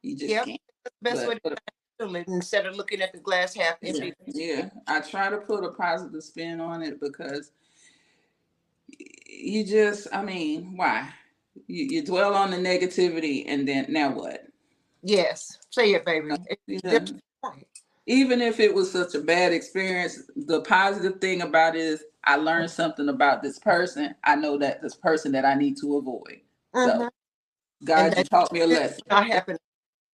you just Yep. can't. That's the best way But to handle it instead of looking at the glass half yeah, empty. yeah, I try to put a positive spin on it because you just, why? You dwell on the negativity and then now what? Yes. Say it, baby. Yeah. That's the point. Even if it was such a bad experience, the positive thing about it is I learned something about this person. I know that this person that I need to avoid. So, Mm-hmm. And God, you that's taught me a lesson. not happening.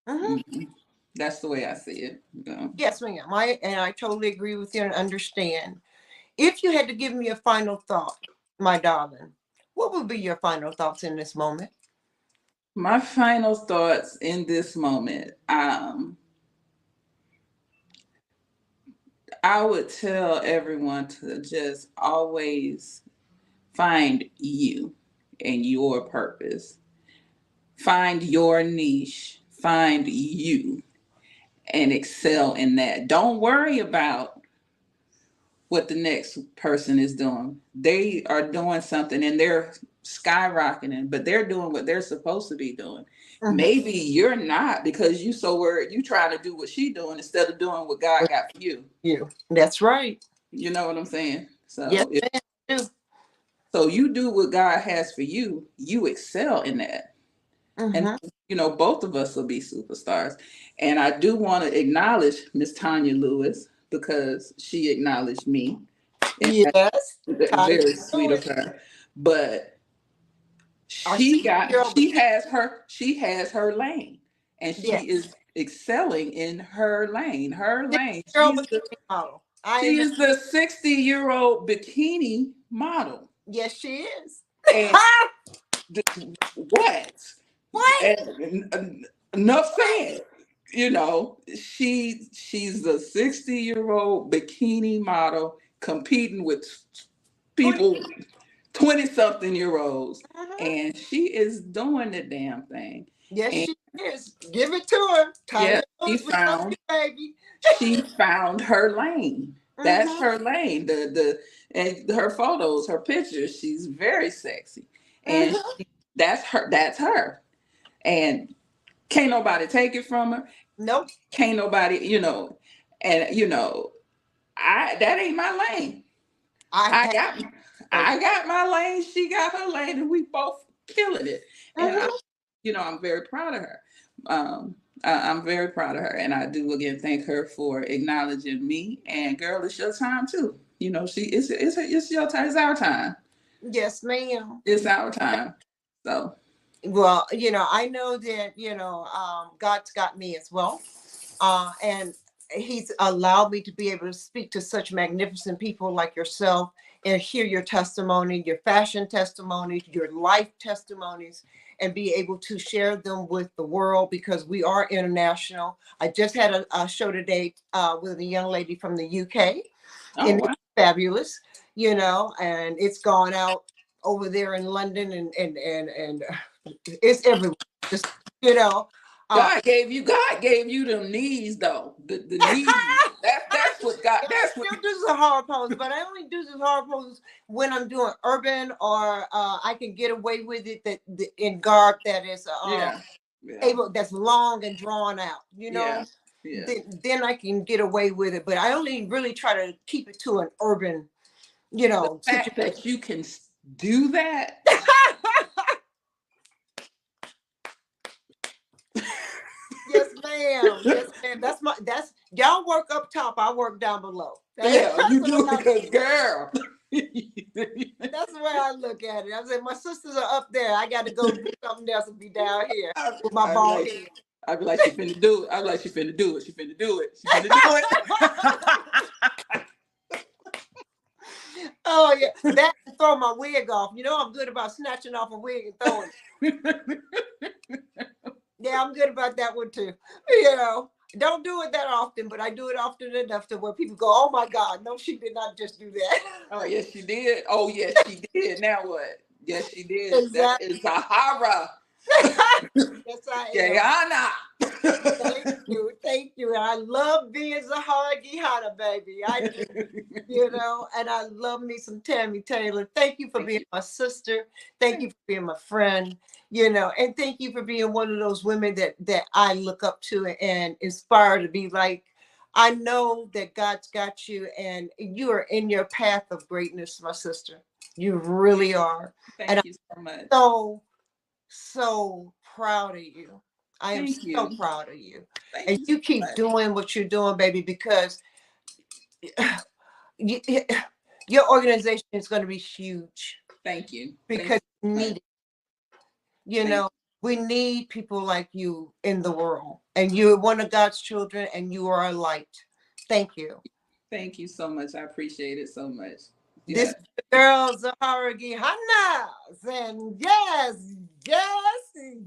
Mm-hmm. Mhm. That's the way I see it. Yes, ma'am. I totally agree with you and understand. If you had to give me a final thought, my darling, what would be your final thoughts in this moment? My final thoughts in this moment. I would tell everyone to just always find you and your purpose. Find your niche. Find you and excel in that. Don't worry about what the next person is doing. They are doing something and they're skyrocketing, but they're doing what they're supposed to be doing. Mhm. Maybe you're not because you so worried you trying to do what she doing instead of doing what God With got for you. you. That's right. You know what I'm saying? Yes, So if ma'am. I do. so you do what God has for you, you excel in that. And Mm-hmm. both of us will be superstars. And I do want to acknowledge Miss Tanya Lewis because she acknowledged me. And Yes. that's Time very to do sweet it. of her. But Our she got 60-year-old. she has her lane, and Yes. she is excelling in her lane. Her lane. 60-year-old bikini model. I She am. is the 60-year-old bikini model. Yes, she is. And what? What? And enough said. You know, she's a 60-year-old bikini model competing with people 20-something-year-olds, Mhm. and she is doing the damn thing. Yes, And she is. Give it to her. yeah, Tiger Woods, we love you, baby. she found her lane. That's Mhm. her lane. The and her photos, her pictures, she's very sexy. And Mhm. that's her. And can't nobody take it from her. Nope. Can't nobody, and I that ain't my lane. I I have got to. I got my lane, she got her lane, and we both killing it. And Mhm. I'm very proud of her. I'm very proud of her, and I do again thank her for acknowledging me. And girl, it's your time too. It's your time. It's our time. Yes, ma'am. It's our time. So Well, I know that, God's got me as well. And he's allowed me to be able to speak to such magnificent people like yourself and hear your testimony, your fashion testimonies, your life testimonies, and be able to share them with the world because we are international. I just had a show today with a young lady from the UK, oh and wow. it's fabulous, and it's gone out over there in London, and it's everywhere. Just, you know. Uh, God gave you them knees though. The knees. That's what God. Yeah, That's I what. still do some hard poses, but I only do some hard poses when I'm doing urban or I can get away with it in garb that is Yeah. Yeah. able that's long and drawn out. Yeah. Yeah. Then I can get away with it. But I only really try to keep it to an urban, The fact situation. that you can do that. Yes, ma'am. Yes, ma'am. That's y'all work up top. I work down below. Yeah, That's you the do way I because girl. That's the way I look at it. I said, my sisters are up there. I got to go do something else and be down here with my I'd be bald like, head. I'd be like, she finna do it. I'd be like, she finna do it. She finna do it. She finna do it. Oh yeah, that and throw my wig off. I'm good about snatching off a wig and throwing it. Yeah, I'm good about that one too. Don't do it that often, but I do it often enough to where people go, "Oh my God, no, she did not just do that." Oh yes, she did. Oh yes, she did. Now what? Yes, she did. That Exactly. is a horror. Yes, I am. Guyana. Thank you, thank you. And I love being Zahara Gihana, baby. I do. And I love me some Tammy Taylor. Thank you for Thank being you. my sister. Thank you for being my friend, and thank you for being one of those women that I look up to and inspire to be like. I know that God's got you and you are in your path of greatness, my sister. You really are. And Thank you so much. I'm so proud of you. I am Thank so you. proud of you. Thank And you so you keep much. doing what you're doing, baby, because you, your organization is going to be huge Thank you. Thank because you we so need much. it. You Thank know, we need people like you in the world. And you're one of God's children and you are a light. Thank you. Thank you so much. I appreciate it so much. This Yeah. is the girl Zahara Gihana saying yes, yes,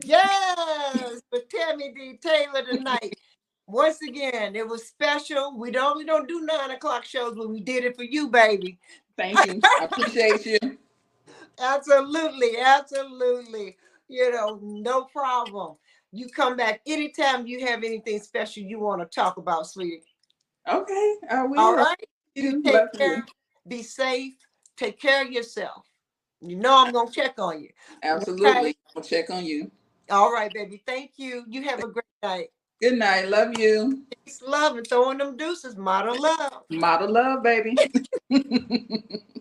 yes with Tammy D Taylor tonight. Once again, it was special. We don't do 9 o'clock shows, but we did it for you, baby. Thank you. I appreciate you. Absolutely, absolutely. No problem. You come back anytime you have anything special you want to talk about, sweetie. Okay, I All will. right. You You take love care. you. Be safe. Take care of yourself. I'm gonna check on you. Okay. Absolutely. I'll check on you. All right, baby. Thank you. You have a great night. Good night. Love you. Peace, love, and throwing them deuces. Model love. Model love, baby.